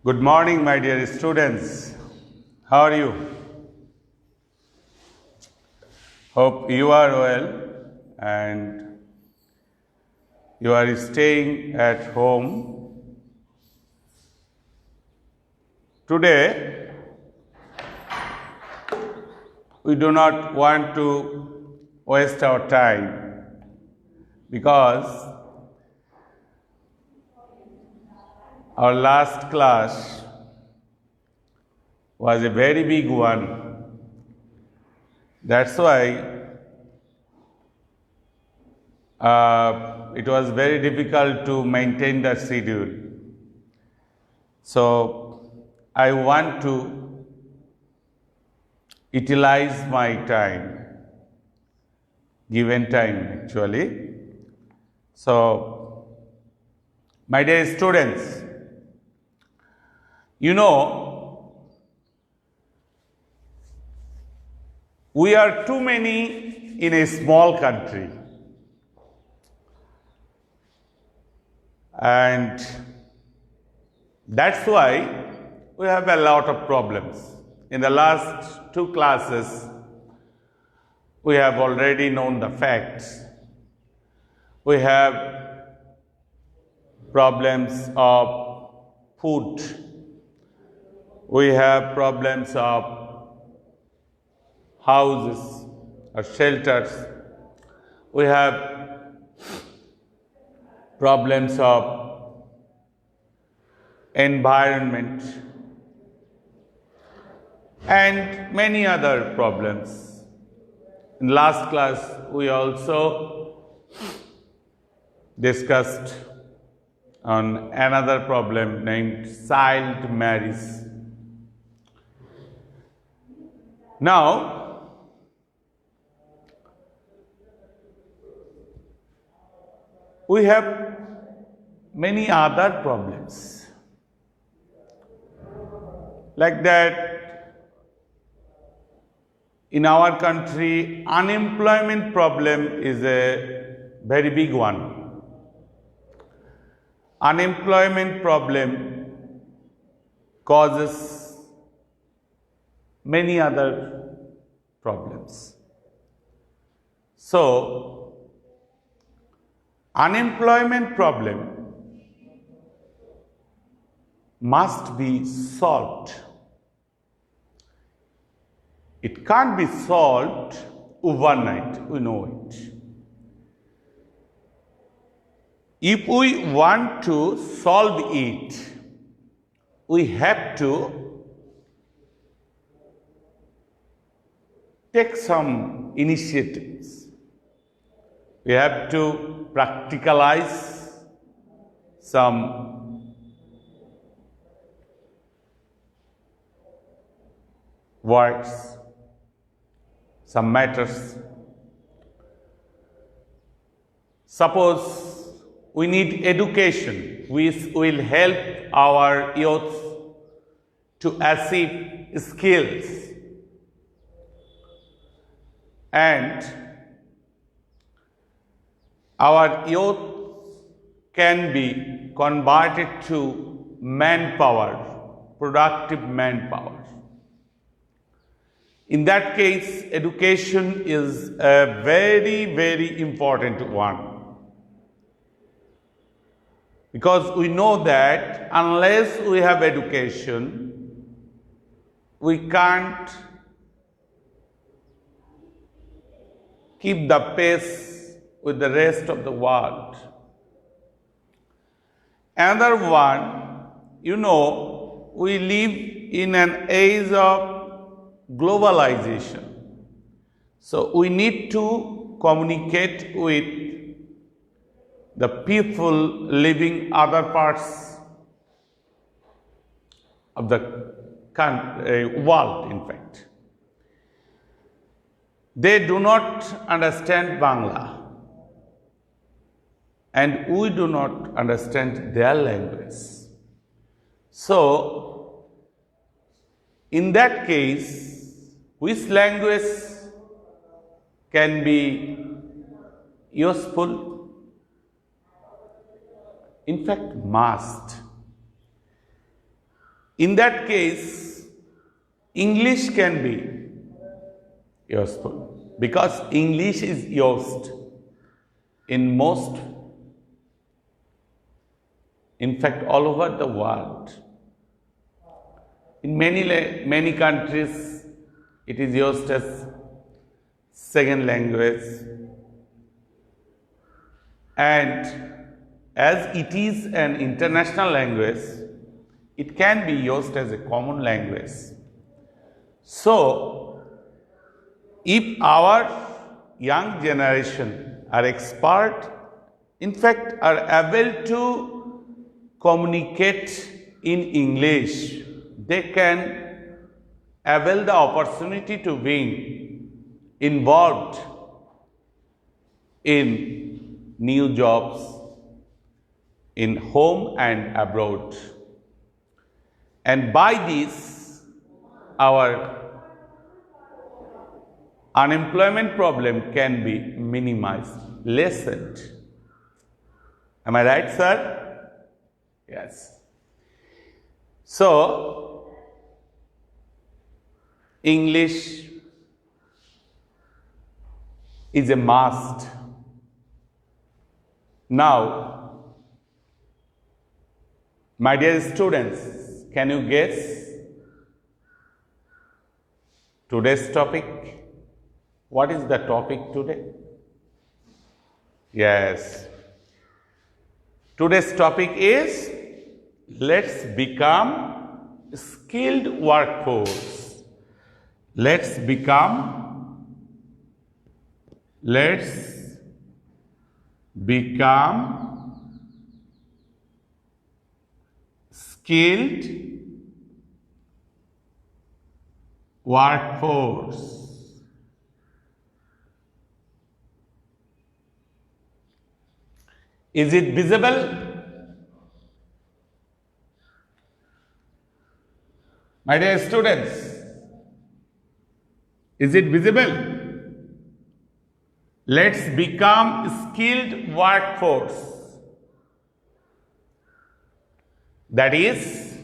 Good morning, my dear students. How are you? Hope you are well and you are staying at home. Today, we do not want to waste our time because our last class was a very big one. That's why it was very difficult to maintain the schedule. So I want to utilize my time, given time actually. So, my dear students, you know, we are too many in a small country, and that's why we have a lot of problems. In the last two classes, we have already known the facts. We have problems of food. We have problems of houses or shelters. We have problems of environment and many other problems. In last class, we also discussed on another problem named child marriage. Now, we have many other problems. Like that, in our country, unemployment problem is a very big one. Unemployment problem causes many other problems. So, unemployment problem must be solved. It can't be solved overnight, we know it. If we want to solve it, we have to take some initiatives. We have to practicalize some works, some matters. Suppose we need education which will help our youth to achieve skills, and our youth can be converted to manpower, productive manpower. In that case, education is a very, very important one. Because we know that unless we have education, we can't keep the pace with the rest of the world. Another one, you know, we live in an age of globalization. So we need to communicate with the people living other parts of the world, in fact. They do not understand Bangla, and we do not understand their language. So, in that case, which language can be useful? In fact, must. In that case, English can be useful because English is used in most, in fact, all over the world. In many countries, it is used as second language, and as it is an international language, it can be used as a common language. So, if our young generation are expert, in fact, are able to communicate in English, they can avail the opportunity to be involved in new jobs in home and abroad. And by this, our unemployment problem can be minimized, lessened. Am I right, sir? Yes. So, English is a must. Now, my dear students, can you guess today's topic? What is the topic today? Yes. Today's topic is let's become skilled workforce. Let's become skilled workforce. Is it visible? My dear students, is it visible? Let's become skilled workforce. That is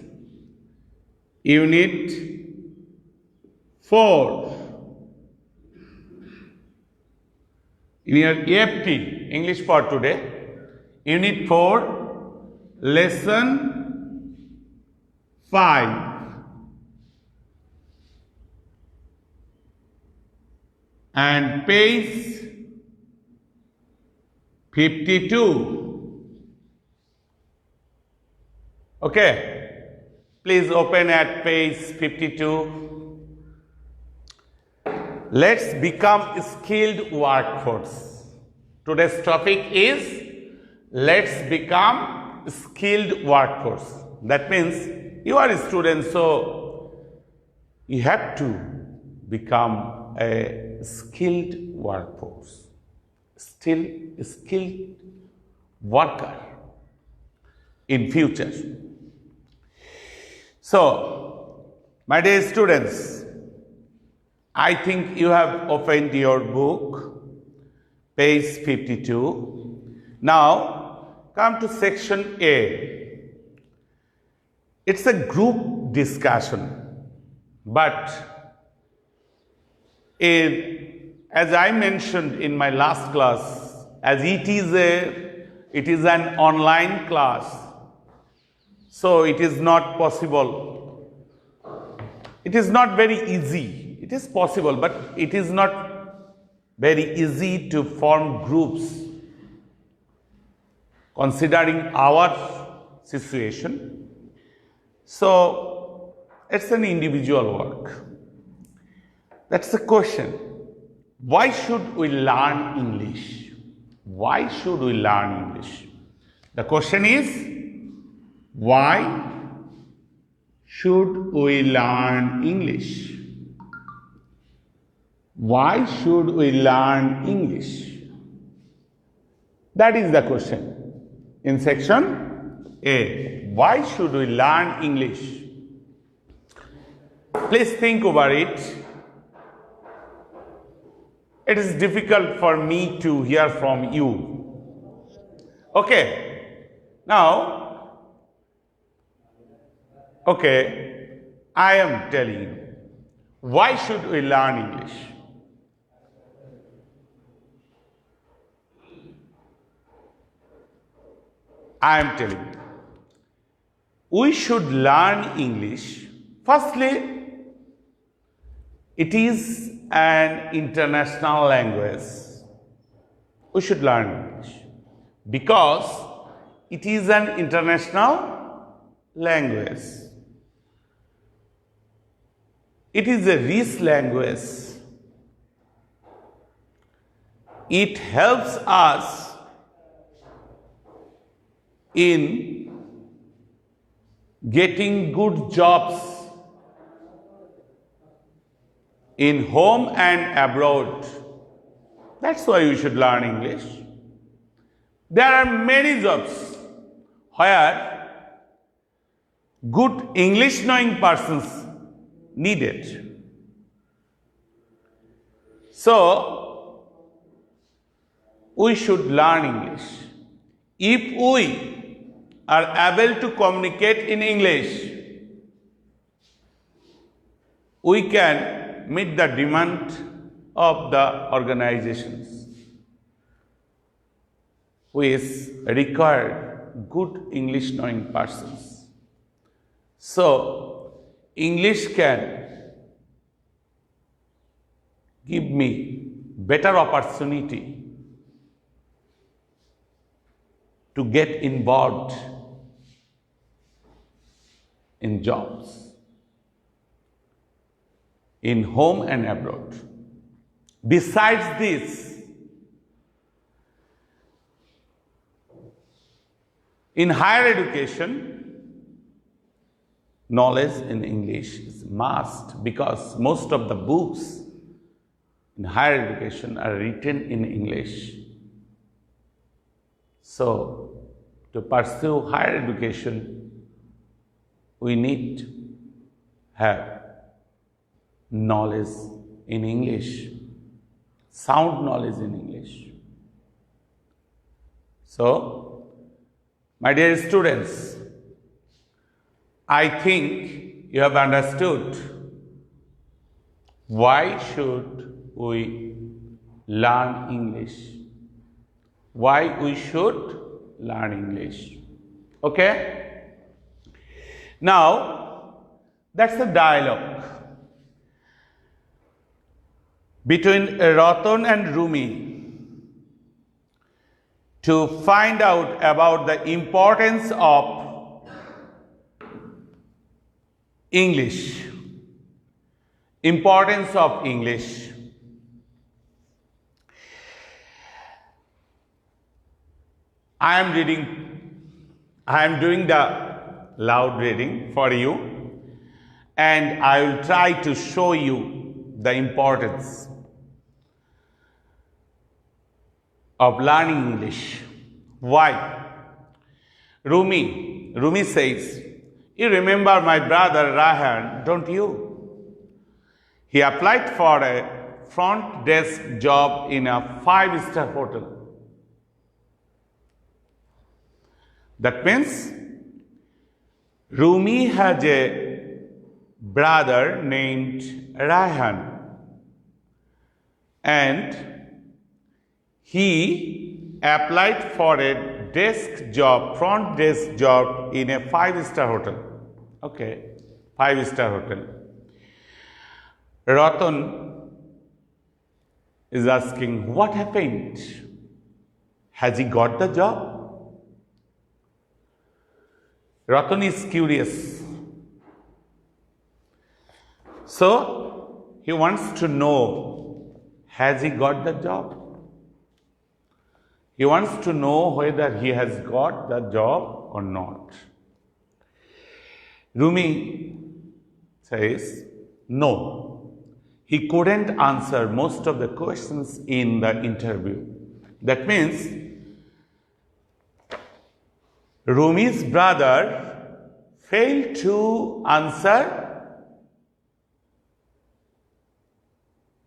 Unit 4. In your EFT, English for today, Unit 4, Lesson 5. And page 52. Okay, please open at page 52. Let's become skilled workforce. Today's topic is let's become skilled workforce. That means you are a student, so you have to become a skilled workforce, still skilled worker in future. So, my dear students, I think you have opened your book, page 52. Now, come to section A. It's a group discussion, but as I mentioned in my last class, as it is an online class, so it is not possible. It is not very easy. It is possible, but it is not very easy to form groups considering our situation. So, it's an individual work. That's the question. Why should we learn English? Why should we learn English? The question is, why should we learn English? Why should we learn English? That is the question in section A. Why should we learn English? Please think over it. It is difficult for me to hear from you. Okay. Now, Okay, I am telling you, why should we learn English? I am telling you, we should learn English. Firstly, it is an international language. We should learn English because it is an international language. It is a rich language. It helps us in getting good jobs in home and abroad. That's why you should learn English. There are many jobs where good English knowing persons needed. So, we should learn English. If we are able to communicate in English, we can meet the demand of the organizations which require good English knowing persons. So, English can give me better opportunity to get involved in jobs in home and abroad. Besides this, in higher education, knowledge in English is must because most of the books in higher education are written in English. So, to pursue higher education, we need to have knowledge in English, sound knowledge in English. So, my dear students, I think you have understood why should we learn English. Why we should learn English. Okay? Now, that's the dialogue between Ratan and Rumi to find out about the importance of English. Importance of English. I am doing the loud reading for you, and I will try to show you the importance of learning English. Why? Rumi says, you remember my brother Rayhan, don't you? He applied for a front desk job in a 5-star hotel. That means Rumi has a brother named Rayhan, and he applied for a desk job, front desk job in a 5-star hotel. Okay, 5-star hotel. Ratan is asking, what happened? Has he got the job? Ratan is curious. So, he wants to know, has he got the job? He wants to know whether he has got the job or not. Rumi says, no. He couldn't answer most of the questions in the interview. That means, Rumi's brother failed to answer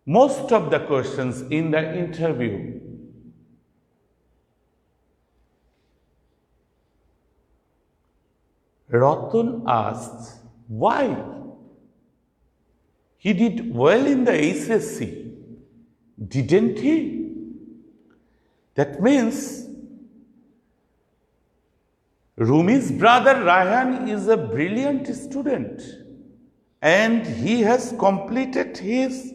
most of the questions in the interview. Ratan asked, Why? He did well in the HSC, didn't he? That means Rumi's brother Rayhan is a brilliant student and he has completed his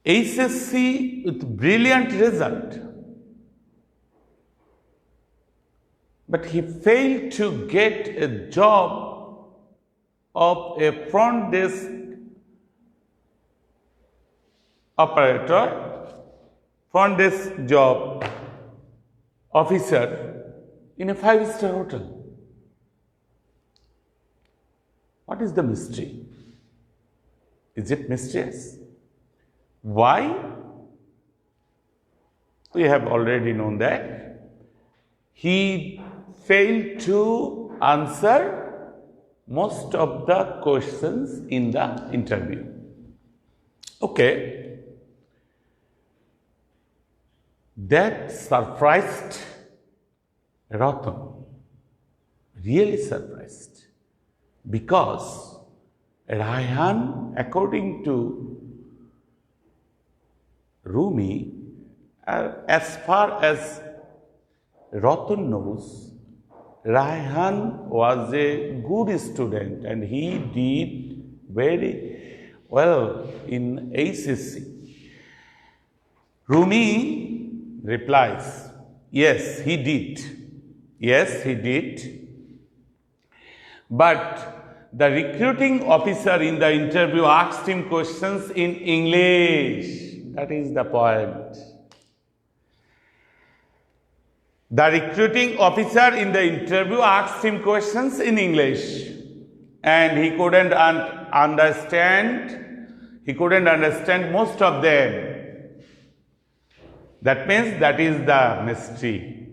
HSC with brilliant result. But he failed to get a job of a front desk operator, front desk job officer in a 5-star hotel. What is the mystery? Is it mysterious? Why? We have already known that he failed to answer most of the questions in the interview. Okay. That surprised Ratan, really surprised, because Rayhan, according to Rumi, as far as Ratan knows, Rayhan was a good student and he did very well in HSC. Rumi replies, yes, he did. Yes, he did. But the recruiting officer in the interview asked him questions in English. That is the point. The recruiting officer in the interview asked him questions in English and he couldn't understand. He couldn't understand most of them. That means that is the mystery.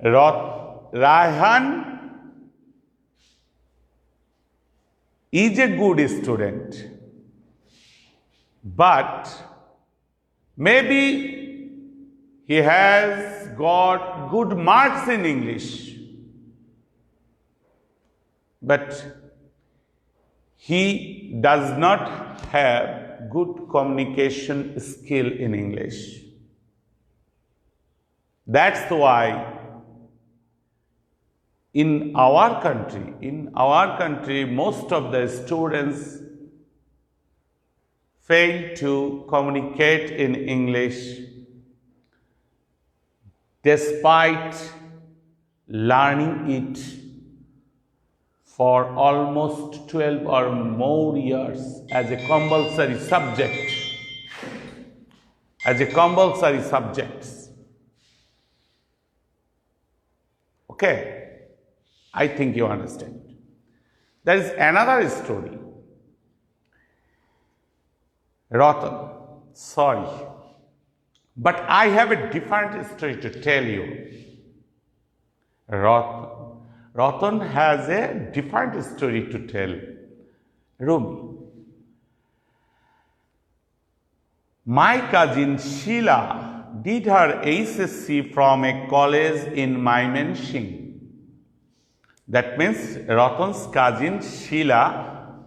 Rayhan is a good student, but maybe he has got good marks in English, but he does not have good communication skill in English. That's why in our country, most of the students fail to communicate in English despite learning it for almost 12 or more years as a compulsory subject. Okay. I think you understand. There is another story. Ratan, sorry, but I have a different story to tell you. Ratan has a different story to tell Rumi. My cousin Sheila did her HSC from a college in Mymensingh. That means Ratan's cousin Sheila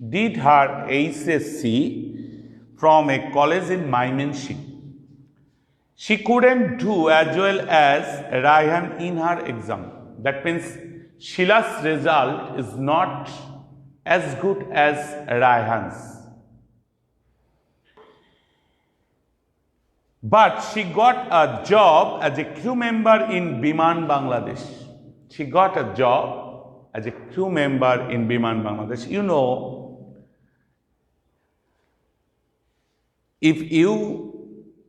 did her HSC from a college in Mymensingh. She couldn't do as well as Rayhan in her exam. That means Sheila's result is not as good as Rayhan's. But she got a job as a crew member in Biman, Bangladesh. She got a job as a crew member in Biman, Bangladesh. You know, if you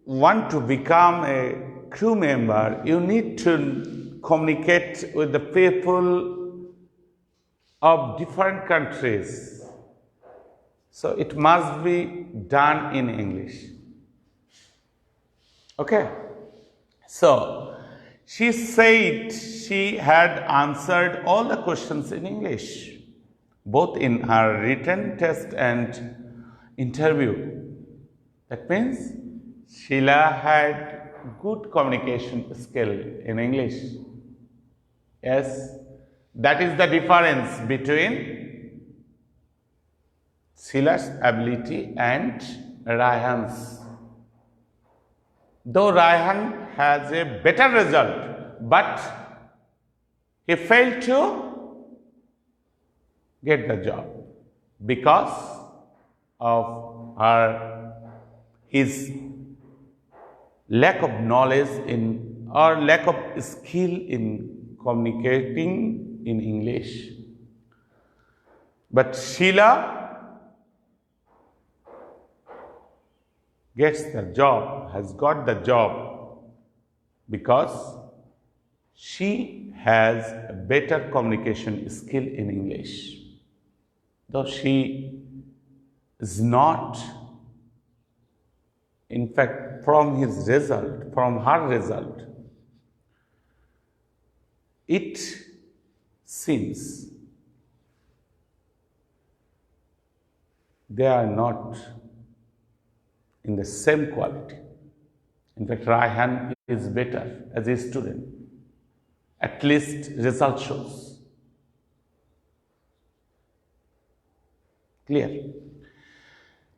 want to become a crew member, you need to communicate with the people of different countries. So it must be done in English. Okay. So she said she had answered all the questions in English, both in her written test and interview. That means Sheila had good communication skill in English. Yes, That is the difference between Sheila's ability and Raihan's. Though Raihan has a better result, but he failed to get the job because of his lack of knowledge in or lack of skill in communicating in English. But Sheila gets the job, has got the job because she has a better communication skill in English. Though she is not, in fact, from her result, it seems they are not in the same quality. In fact, Raihan is better as a student. At least result shows. Clear?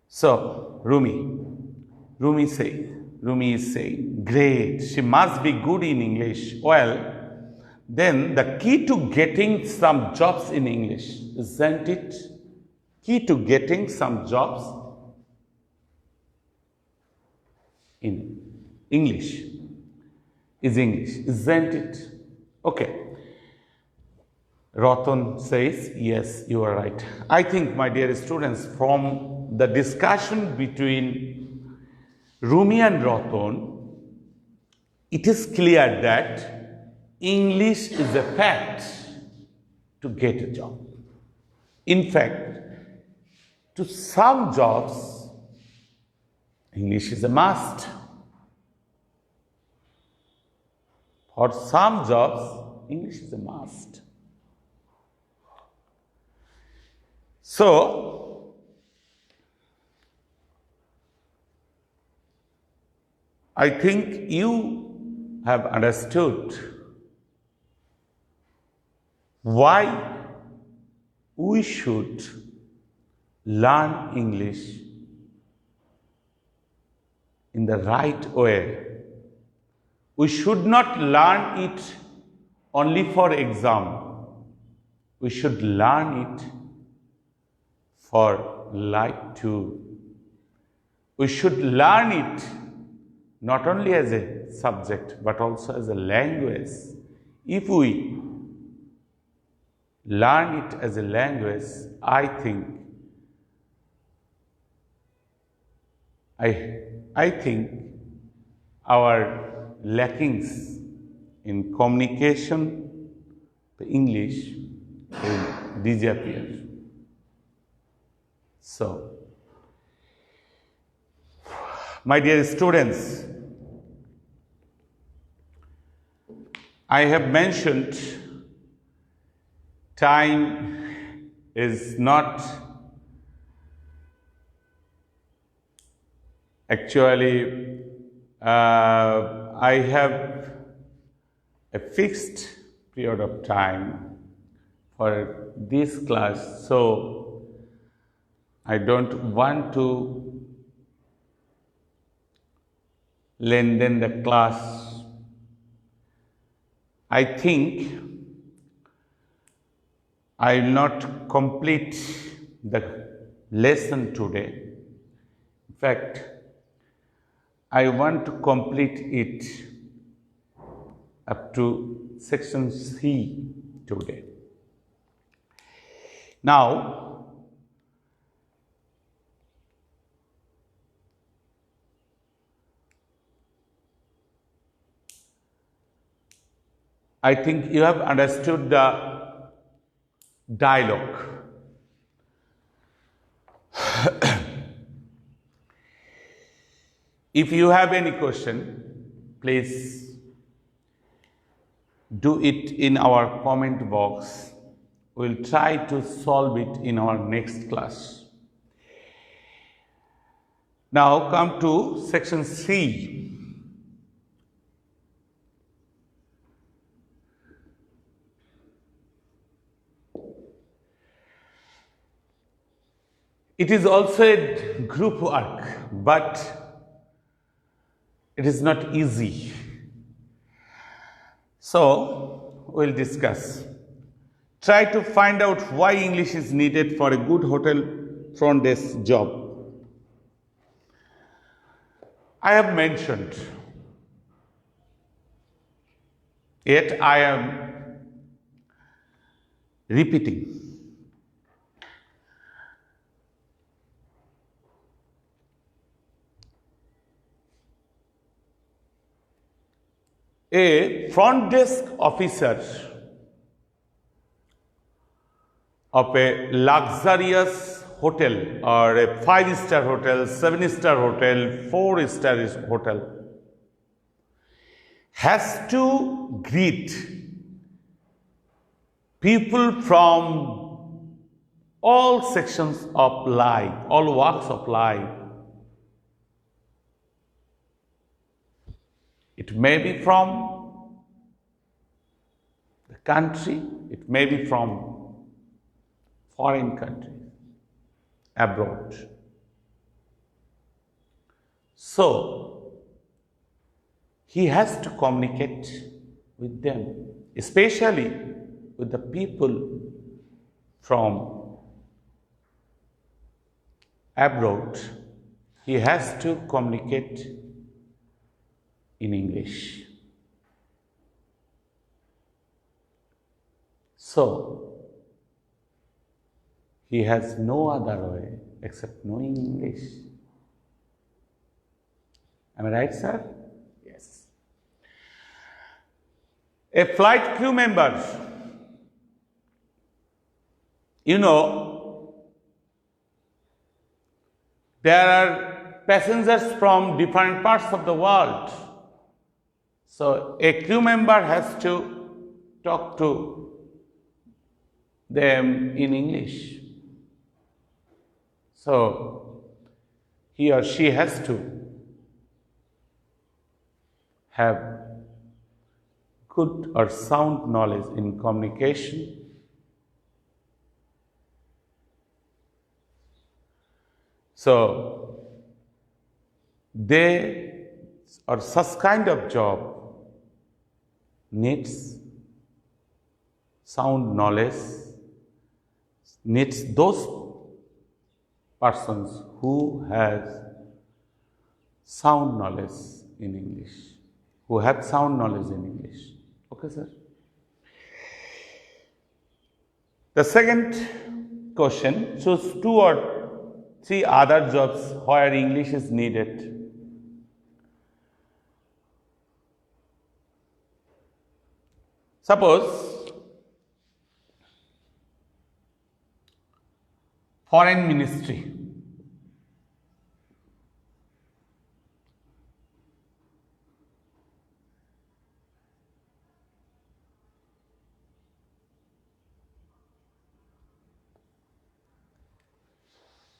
So, Rumi is saying, great, she must be good in English. Well, then the key to getting some jobs in English, isn't it? Key to getting some jobs in English is English, isn't it? Okay. Ratan says, yes, you are right. I think, my dear students, from the discussion between Rumi and Ratan, it is clear that English is a fact to get a job. In fact, to some jobs, English is a must. For some jobs, English is a must. So, I think you have understood why we should learn English in the right way. We should not learn it only for exam. We should learn it for life too. We should learn it not only as a subject but also as a language. If we learn it as a language, I think our lackings in communication, the English will disappear. So, my dear students, I have mentioned time is not actually, I have a fixed period of time for this class, so I don't want to lengthen the class. I think I will not complete the lesson today. In fact, I want to complete it up to section C today. Now, I think you have understood the dialogue. If you have any question, please do it in our comment box. We'll try to solve it in our next class. Now come to section C. It is also a group work, but it is not easy. So, we'll discuss. Try to find out why English is needed for a good hotel front desk job. I have mentioned, yet I am repeating. A front desk officer of a luxurious hotel or a 5-star hotel, 7-star hotel, 4-star hotel has to greet people from all sections of life, all walks of life. It may be from the country, it may be from foreign countries, abroad. So, he has to communicate with them, especially with the people from abroad. He has to communicate in English. So, he has no other way except knowing English. Am I right, sir? Yes. A flight crew member, you know, there are passengers from different parts of the world. So, a crew member has to talk to them in English. So, he or she has to have good or sound knowledge in communication. So, they or such kind of job needs sound knowledge, needs those persons who has sound knowledge in English, who have sound knowledge in English. Okay, sir? The second question, choose 2 or 3 other jobs where English is needed. Suppose foreign ministry.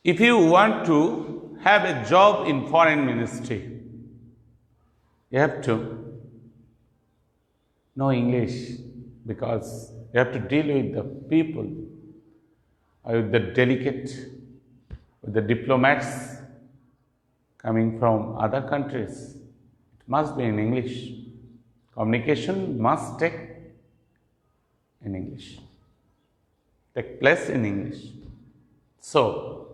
If you want to have a job in foreign ministry, you have to know English, because you have to deal with the people, with the delegate, with the diplomats coming from other countries. It must be in English. Communication must take place in English. So,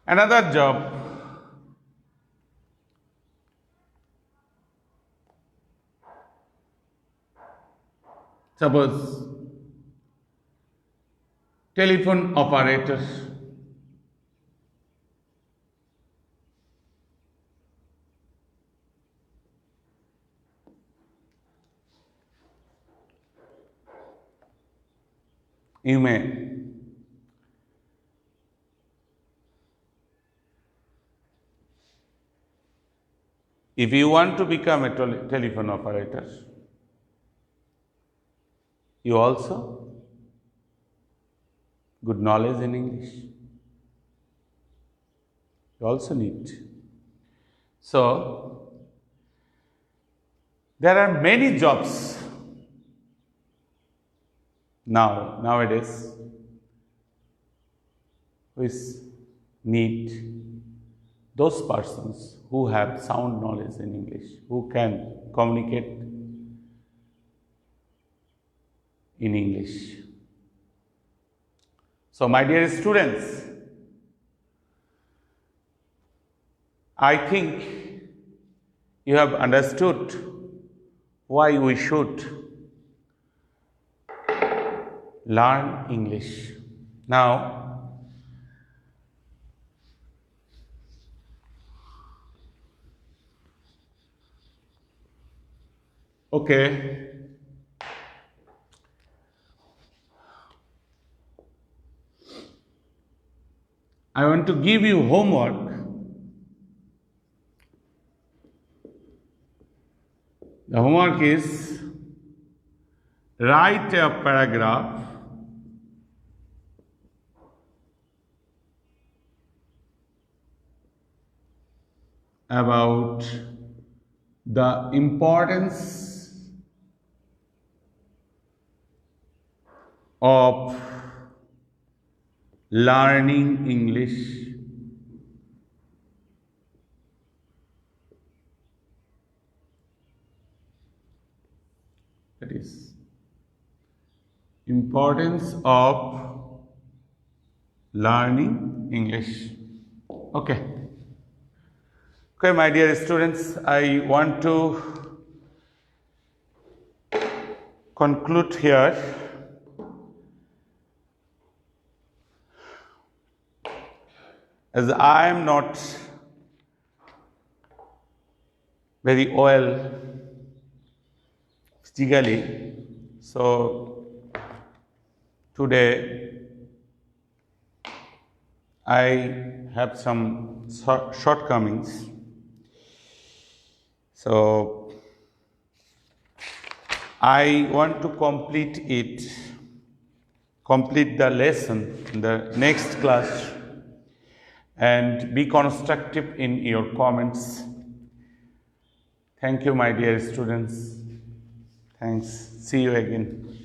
another job, suppose telephone operator. You may if you want to become a telephone operator, you also good knowledge in English. You also need. So, there are many jobs nowadays. we need those persons who have sound knowledge in English, who can communicate in English. So, my dear students, I think you have understood why we should learn English. Now, okay, I want to give you homework. The homework is write a paragraph about the importance of learning English that is importance of learning English. Okay, my dear students, I want to conclude here. As I am not very well physically, so today I have some shortcomings. So I want to complete the lesson in the next class, and be constructive in your comments. Thank you, my dear students. Thanks. See you again.